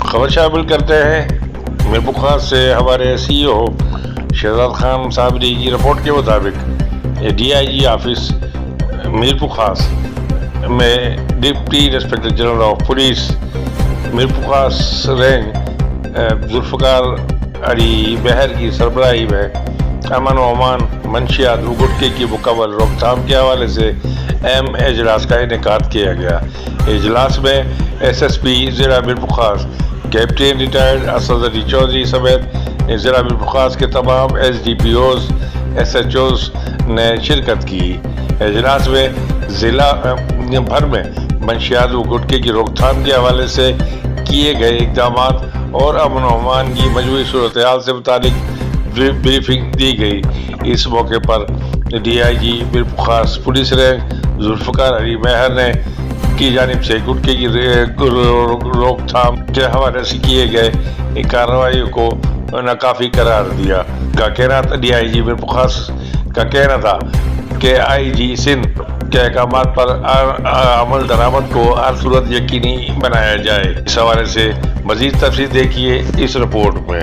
خبر شامل کرتے ہیں میرپورخاص سے ہمارے سی او شہزاد صابری کی رپورٹ کے مطابق D I G office Mirpurkhas میں deputy inspector general of police Mirpurkhas range Zulfiqar Ali Bahar کی سربراہی میں امن و امان منشیات گٹکے کی مکمل روک تھام کے حوالے سے اہم اجلاس کا انعقاد کیا گیا۔ اجلاس میں ایس ایس پی ضلع میرپورخاص کیپٹن ریٹائرڈ اسد علی چودھری سمیت ضلع میرپورخاص کے تمام S D P Os S H Os نے شرکت کی۔ اجلاس میں ضلع بھر میں منشیات و گٹکے کی روک تھام کے حوالے سے کیے گئے اقدامات اور امن و امان کی مجموعی صورتحال سے متعلق بریفنگ دی گئی۔ اس موقع پر D I G Mirpurkhas police range Zulfiqar Ali Mahar نے کی جانب سے گٹکے کی روک تھام کے حوالے سے کیے گئے کارروائیوں کو ناکافی قرار دیا۔ کا کہنا تھا ڈی آئی جی میرپورخاص کا کہنا تھا کہ آئی جی سندھ کے احکامات پر عمل درآمد کو ہر صورت یقینی بنایا جائے۔ اس حوالے سے مزید تفصیل دیکھیے اس رپورٹ میں۔